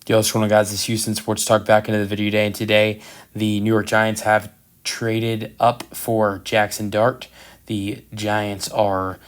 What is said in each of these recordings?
Yo, what's going on, guys? It's Houston Sports Talk back into the video today. And today, the New York Giants have traded up for Jaxson Dart. The Giants are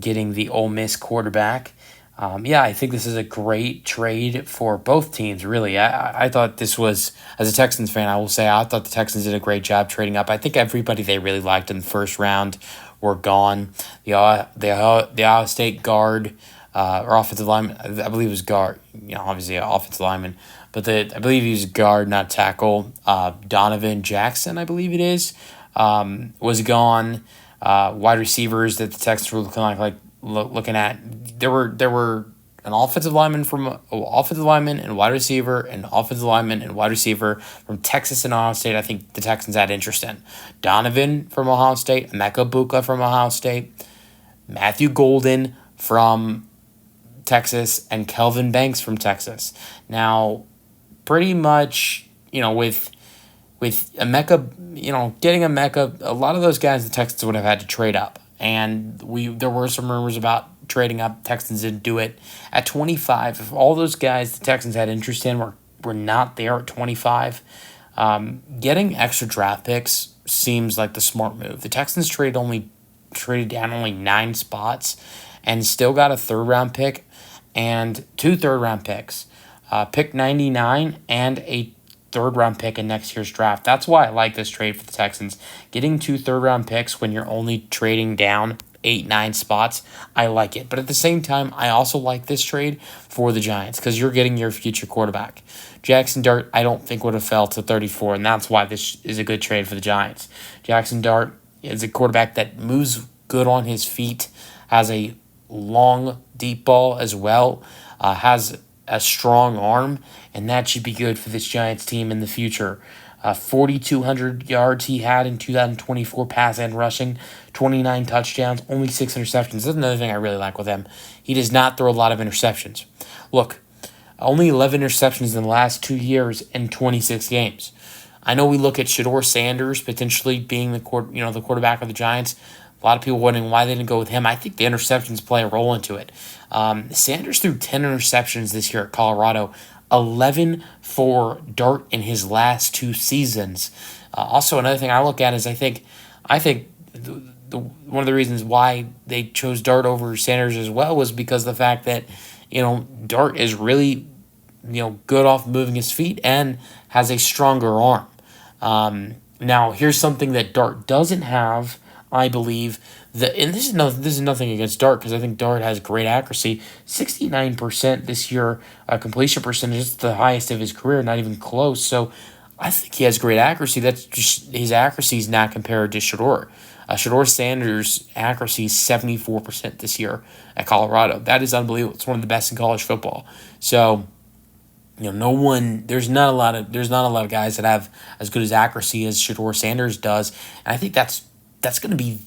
getting the Ole Miss quarterback. I think this is a great trade for both teams, really. I thought this was, as a Texans fan, I will say, I thought the Texans did a great job trading up. I think everybody they really liked in the first round were gone. The Ohio State guard, or offensive lineman, I believe it was guard, obviously an offensive lineman, but I believe he was guard, not tackle. Donovan Jackson, I believe it is, was gone. Wide receivers that the Texans were looking at. There were an offensive lineman and wide receiver, and offensive lineman and wide receiver from Texas and Ohio State. I think the Texans had interest in Donovan from Ohio State, Emeka Buka from Ohio State, Matthew Golden from Texas, and Kelvin Banks from Texas. Now, pretty much, with Emeka, getting Emeka, a lot of those guys the Texans would have had to trade up. And there were some rumors about trading up. Texans didn't do it. At 25, if all those guys the Texans had interest in were not there at 25, getting extra draft picks seems like the smart move. The Texans traded down only 9 spots and still got a third-round pick and 2 third-round picks. Pick 99 and a third-round pick in next year's draft. That's why I like this trade for the Texans. Getting 2 third-round picks when you're only trading down 8-9 spots, I like it. But at the same time, I also like this trade for the Giants because you're getting your future quarterback. Jaxson Dart, I don't think would have fell to 34, and that's why this is a good trade for the Giants. Jaxson Dart is a quarterback that moves good on his feet, has a long, deep ball as well, has a strong arm, and that should be good for this Giants team in the future. 4,200 yards he had in 2024 pass and rushing, 29 touchdowns, only 6 interceptions. That's another thing I really like with him. He does not throw a lot of interceptions. Look, only 11 interceptions in the last 2 years in 26 games. I know we look at Shedeur Sanders potentially being the quarterback of the Giants. A lot of people wondering why they didn't go with him. I think the interceptions play a role into it. Sanders threw 10 interceptions this year at Colorado, 11 for Dart in his last 2 seasons. Also, another thing I look at is I think one of the reasons why they chose Dart over Sanders as well was because of the fact that Dart is really good off moving his feet and has a stronger arm. Now, here's something that Dart doesn't have. I believe that, and this is nothing against Dart because I think Dart has great accuracy. 69% this year completion percentage is the highest of his career, not even close. So I think he has great accuracy. That's just his accuracy is not compared to Shedeur. Shedeur Sanders' accuracy is 74% this year at Colorado. That is unbelievable. It's one of the best in college football. So there's not a lot of guys that have as good as accuracy as Shedeur Sanders does, and I think that's going to be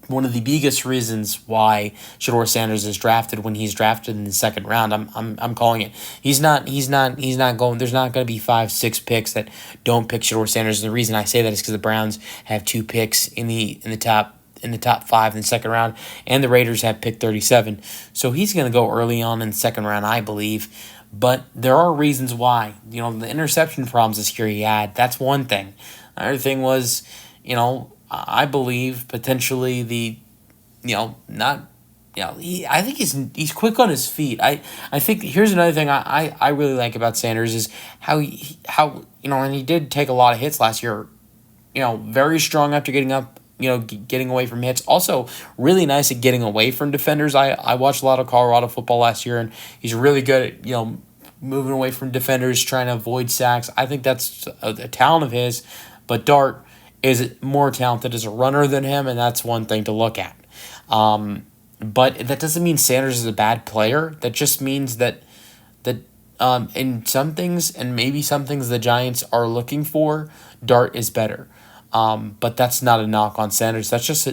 one of the biggest reasons why Shedeur Sanders is drafted when he's drafted in the second round. I'm calling it. He's not going. There's not going to be 5-6 picks that don't pick Shedeur Sanders. And the reason I say that is because the Browns have 2 picks in the top 5 in the second round, and the Raiders have pick 37. So he's going to go early on in the second round, I believe. But there are reasons why. The interception problems this year he had. That's one thing. Another thing was, I believe potentially I think he's quick on his feet. I think here's another thing I really like about Sanders is how and he did take a lot of hits last year. Very strong after getting up, getting away from hits. Also really nice at getting away from defenders. I watched a lot of Colorado football last year, and he's really good at moving away from defenders, trying to avoid sacks. I think that's a talent of his, but Dart is more talented as a runner than him, and that's one thing to look at. But that doesn't mean Sanders is a bad player. That just means that in some things, and maybe some things the Giants are looking for, Dart is better. But that's not a knock on Sanders. That's just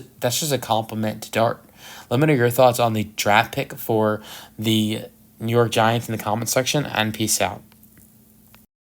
a compliment to Dart. Let me know your thoughts on the draft pick for the New York Giants in the comment section, and peace out.